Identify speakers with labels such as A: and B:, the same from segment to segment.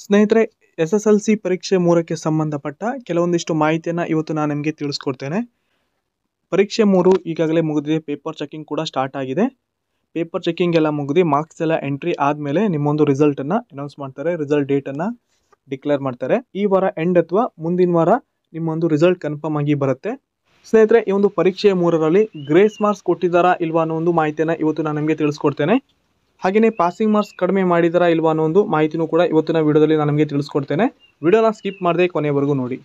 A: ಸ್ನೇಹಿತರೆ, SSLC ಪರೀಕ್ಷೆ 3ಕ್ಕೆ ಸಂಬಂಧಪಟ್ಟ ಕೆಲವೊಂದಿಷ್ಟು ಮಾಹಿತಿಯನ್ನು ಇವತ್ತು ನಾನು ನಿಮಗೆ ತಿಳಿಸ್ಕೊಡ್ತೇನೆ. ಪರೀಕ್ಷೆ 3 ಈಗಾಗಲೇ ಮುಗಿದಿದೆ. ಪೇಪರ್ ಚೆಕಿಂಗ್ ಕೂಡ ಸ್ಟಾರ್ಟ್ ಆಗಿದೆ. ಪೇಪರ್ ಚೆಕಿಂಗ್ ಎಲ್ಲ ಮುಗಿದು ಮಾರ್ಕ್ಸ್ ಎಲ್ಲ ಎಂಟ್ರಿ ಆದಮೇಲೆ ನಿಮ್ಮೊಂದು ರಿಸಲ್ಟನ್ನು ಅನೌನ್ಸ್ ಮಾಡ್ತಾರೆ. ರಿಸಲ್ಟ್ ಡೇಟನ್ನು ಡಿಕ್ಲೇರ್ ಮಾಡ್ತಾರೆ. ಈ ವಾರ ಎಂಡ್ ಅಥವಾ ಮುಂದಿನ ವಾರ ನಿಮ್ಮೊಂದು ರಿಸಲ್ಟ್ ಕನ್ಫರ್ಮ್ ಆಗಿ ಬರುತ್ತೆ. ಸ್ನೇಹಿತರೆ, ಈ ಒಂದು ಪರೀಕ್ಷೆ 3ರಲ್ಲಿ ಗ್ರೇಸ್ ಮಾರ್ಕ್ಸ್ ಕೊಟ್ಟಿದ್ದಾರಾ ಇಲ್ವಾ ಅನ್ನೋ ಒಂದು ಮಾಹಿತಿಯನ್ನು ಇವತ್ತು ನಾನು ನಿಮಗೆ ತಿಳಿಸ್ಕೊಡ್ತೇನೆ. ಹಾಗೆಯೇ ಪಾಸಿಂಗ್ ಮಾರ್ಕ್ಸ್ ಕಡಿಮೆ ಮಾಡಿದಾರಾ ಇಲ್ವಾ ಅನ್ನೋ ಒಂದು ಮಾಹಿತಿನೂ ಕೂಡ ಇವತ್ತಿನ ವಿಡಿಯೋದಲ್ಲಿ ನಾನು ನಿಮಗೆ ತಿಳಿಸ್ಕೊಡ್ತೇನೆ. ವಿಡಿಯೋನ ಸ್ಕಿಪ್ ಮಾಡದೆ ಕೊನೆವರೆಗೂ ನೋಡಿ.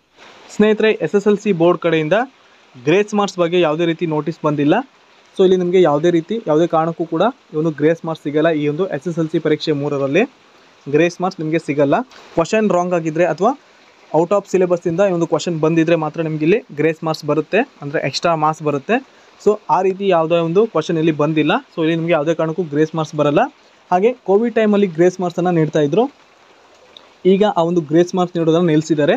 A: ಸ್ನೇಹಿತರೆ, SSLC ಬೋರ್ಡ್ ಕಡೆಯಿಂದ ಗ್ರೇಸ್ ಮಾರ್ಕ್ಸ್ ಬಗ್ಗೆ ಯಾವುದೇ ರೀತಿ ನೋಟಿಸ್ ಬಂದಿಲ್ಲ. ಸೊ ಇಲ್ಲಿ ನಿಮಗೆ ಯಾವುದೇ ಕಾರಣಕ್ಕೂ ಕೂಡ ಈ ಒಂದು ಗ್ರೇಸ್ ಮಾರ್ಕ್ಸ್ ಸಿಗಲ್ಲ. ಈ ಒಂದು SSLC ಪರೀಕ್ಷೆ 3ರಲ್ಲಿ ಗ್ರೇಸ್ ಮಾರ್ಕ್ಸ್ ನಿಮಗೆ ಸಿಗಲ್ಲ. ಕ್ವಶನ್ ರಾಂಗ್ ಆಗಿದ್ದರೆ ಅಥವಾ ಔಟ್ ಆಫ್ ಸಿಲೆಬಸ್ಸಿಂದ ಈ ಒಂದು ಕ್ವಶನ್ ಬಂದಿದ್ದರೆ ಮಾತ್ರ ನಿಮಗೆ ಇಲ್ಲಿ ಗ್ರೇಸ್ ಮಾರ್ಕ್ಸ್ ಬರುತ್ತೆ, ಅಂದರೆ ಎಕ್ಸ್ಟ್ರಾ ಮಾರ್ಕ್ಸ್ ಬರುತ್ತೆ. ಸೊ ಆ ರೀತಿ ಯಾವುದೇ ಒಂದು ಕ್ವಶನ್ ಇಲ್ಲಿ ಬಂದಿಲ್ಲ. ಸೊ ಇಲ್ಲಿ ನಿಮಗೆ ಯಾವುದೇ ಕಾರಣಕ್ಕೂ ಗ್ರೇಸ್ ಮಾರ್ಕ್ಸ್ ಬರಲ್ಲ. ಹಾಗೆ ಕೋವಿಡ್ ಟೈಮಲ್ಲಿ ಗ್ರೇಸ್ ಮಾರ್ಕ್ಸನ್ನು ನೀಡ್ತಾ ಇದ್ರು. ಈಗ ಆ ಒಂದು ಗ್ರೇಸ್ ಮಾರ್ಕ್ಸ್ ನೀಡೋದನ್ನು ನಿಲ್ಲಿಸಿದ್ದಾರೆ.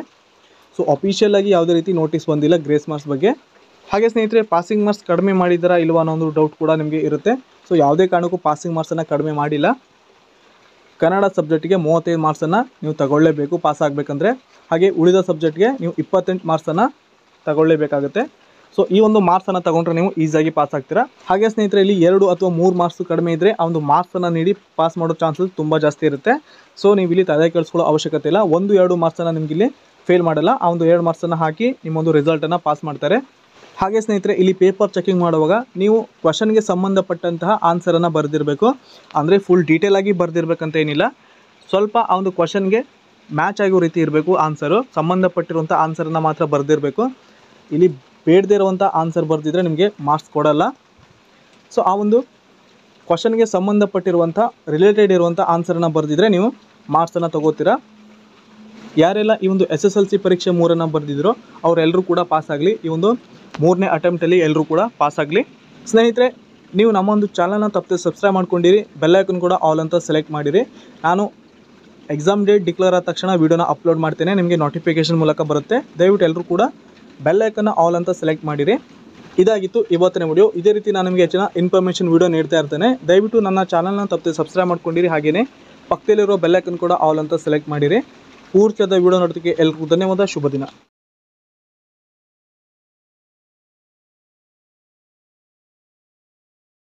A: ಸೊ ಅಫಿಷಿಯಲ್ ಆಗಿ ಯಾವುದೇ ರೀತಿ ನೋಟಿಸ್ ಬಂದಿಲ್ಲ ಗ್ರೇಸ್ ಮಾರ್ಕ್ಸ್ ಬಗ್ಗೆ. ಹಾಗೆ ಸ್ನೇಹಿತರೆ, ಪಾಸಿಂಗ್ ಮಾರ್ಕ್ಸ್ ಕಡಿಮೆ ಮಾಡಿದಾರಾ ಇಲ್ವಾ ಅನ್ನೋ ಒಂದು ಡೌಟ್ ಕೂಡ ನಿಮಗೆ ಇರುತ್ತೆ. ಸೊ ಯಾವುದೇ ಕಾರಣಕ್ಕೂ ಪಾಸಿಂಗ್ ಮಾರ್ಕ್ಸನ್ನು ಕಡಿಮೆ ಮಾಡಿಲ್ಲ. ಕನ್ನಡ ಸಬ್ಜೆಕ್ಟಿಗೆ 35 ಮಾರ್ಕ್ಸನ್ನು ನೀವು ತಗೊಳ್ಳೇಬೇಕು ಪಾಸ್ ಆಗಬೇಕಂದ್ರೆ. ಹಾಗೆ ಉಳಿದ ಸಬ್ಜೆಕ್ಟ್ಗೆ ನೀವು 28 ಮಾರ್ಕ್ಸನ್ನು ತಗೊಳ್ಳೇಬೇಕಾಗುತ್ತೆ. ಸೊ ಈ ಒಂದು ಮಾರ್ಕ್ಸನ್ನು ತಗೊಂಡ್ರೆ ನೀವು ಈಸಿಯಾಗಿ ಪಾಸ್ ಆಗ್ತೀರಾ. ಹಾಗೆ ಸ್ನೇಹಿತರೆ, ಇಲ್ಲಿ 2 ಅಥವಾ 3 ಮಾರ್ಕ್ಸ್ ಕಡಿಮೆ ಇದ್ದರೆ ಆ ಒಂದು ಮಾರ್ಕ್ಸನ್ನು ನೀಡಿ ಪಾಸ್ ಮಾಡೋ ಚಾನ್ಸಸ್ ತುಂಬ ಜಾಸ್ತಿ ಇರುತ್ತೆ. ಸೊ ನೀವು ಇಲ್ಲಿ ತಲೆ ಕೆಡಿಸ್ಕೊಳ್ಳೋ ಅವಶ್ಯಕತೆ ಇಲ್ಲ. 1-2 ಮಾರ್ಕ್ಸನ್ನು ನಿಮಗೆ ಇಲ್ಲಿ ಫೇಲ್ ಮಾಡಲ್ಲ. ಆ ಒಂದು 2 ಮಾರ್ಕ್ಸನ್ನು ಹಾಕಿ ನಿಮ್ಮೊಂದು ರಿಸಲ್ಟನ್ನು ಪಾಸ್ ಮಾಡ್ತಾರೆ. ಹಾಗೆ ಸ್ನೇಹಿತರೆ, ಇಲ್ಲಿ ಪೇಪರ್ ಚೆಕಿಂಗ್ ಮಾಡುವಾಗ ನೀವು ಕ್ವಶನ್ಗೆ ಸಂಬಂಧಪಟ್ಟಂತಹ ಆನ್ಸರನ್ನು ಬರೆದಿರಬೇಕು. ಅಂದರೆ ಫುಲ್ ಡೀಟೇಲಾಗಿ ಬರೆದಿರ್ಬೇಕಂತ ಏನಿಲ್ಲ. ಸ್ವಲ್ಪ ಆ ಒಂದು ಕ್ವಶನ್ಗೆ ಮ್ಯಾಚ್ ಆಗೋ ರೀತಿ ಇರಬೇಕು. ಆನ್ಸರು ಸಂಬಂಧಪಟ್ಟಿರುವಂಥ ಆನ್ಸರನ್ನು ಮಾತ್ರ ಬರೆದಿರಬೇಕು. ಇಲ್ಲಿ ಬೇಡದೇ ಇರುವಂಥ ಆನ್ಸರ್ ಬರೆದಿದ್ರೆ ನಿಮಗೆ ಮಾರ್ಕ್ಸ್ ಕೊಡಲ್ಲ. ಸೊ ಆ ಒಂದು ಕ್ವಶನ್ಗೆ ಸಂಬಂಧಪಟ್ಟಿರುವಂಥ ರಿಲೇಟೆಡ್ ಇರುವಂಥ ಆನ್ಸರನ್ನು ಬರೆದಿದ್ರೆ ನೀವು ಮಾರ್ಕ್ಸನ್ನು ತಗೋತೀರಾ. ಯಾರೆಲ್ಲ ಈ ಒಂದು SSLC ಪರೀಕ್ಷೆ 3ಅನ್ನು ಬರೆದಿದ್ರು ಅವರೆಲ್ಲರೂ ಕೂಡ ಪಾಸ್ ಆಗಲಿ. ಈ ಒಂದು 3ನೇ ಅಟೆಂಪ್ಟಲ್ಲಿ ಎಲ್ಲರೂ ಕೂಡ ಪಾಸ್ ಆಗಲಿ. ಸ್ನೇಹಿತರೆ, ನೀವು ನಮ್ಮೊಂದು ಚಾನಲ್ನ ತಪ್ಪದೆ ಸಬ್ಸ್ಕ್ರೈಬ್ ಮಾಡ್ಕೊಂಡಿರಿ. ಬೆಲ್ಲೈಕನ್ ಕೂಡ ಆಲ್ ಅಂತ ಸೆಲೆಕ್ಟ್ ಮಾಡಿರಿ. ನಾನು ಎಕ್ಸಾಮ್ ಡೇಟ್ ಡಿಕ್ಲೇರ್ ಆದ ತಕ್ಷಣ ವೀಡಿಯೋನ ಅಪ್ಲೋಡ್ ಮಾಡ್ತೇನೆ, ನಿಮಗೆ ನೋಟಿಫಿಕೇಷನ್ ಮೂಲಕ ಬರುತ್ತೆ. ದಯವಿಟ್ಟು ಎಲ್ಲರೂ ಕೂಡ ಬೆಲ್ಲೈಕನ್ನ ಆಲ್ ಅಂತ ಸೆಲೆಕ್ಟ್ ಮಾಡಿರಿ. ಇದಾಗಿತ್ತು ಇವತ್ತಿನ ವಿಡಿಯೋ. ಇದೇ ರೀತಿ ನಾನು ನಿಮಗೆ ಹೆಚ್ಚಿನ ಇನ್ಫಾರ್ಮೇಷನ್ ವೀಡಿಯೋ ನೀಡ್ತಾ ಇರ್ತೇನೆ. ದಯವಿಟ್ಟು ನನ್ನ ಚಾನಲ್ನ ತಪ್ಪದೆ ಸಬ್ಸ್ಕ್ರೈಬ್ ಮಾಡ್ಕೊಂಡಿರಿ. ಹಾಗೆಯೇ ಪಕ್ಕದಲ್ಲಿರೋ ಬೆಲ್ಲೈಕನ್ ಕೂಡ ಆಲ್ ಅಂತ ಸೆಲೆಕ್ಟ್ ಮಾಡಿರಿ. ಪೂರ್ತಿಯಾದ ವೀಡಿಯೋ ನೋಡೋದಕ್ಕೆ ಎಲ್ಲರಿಗೂ ಧನ್ಯವಾದ. ಶುಭ ದಿನ.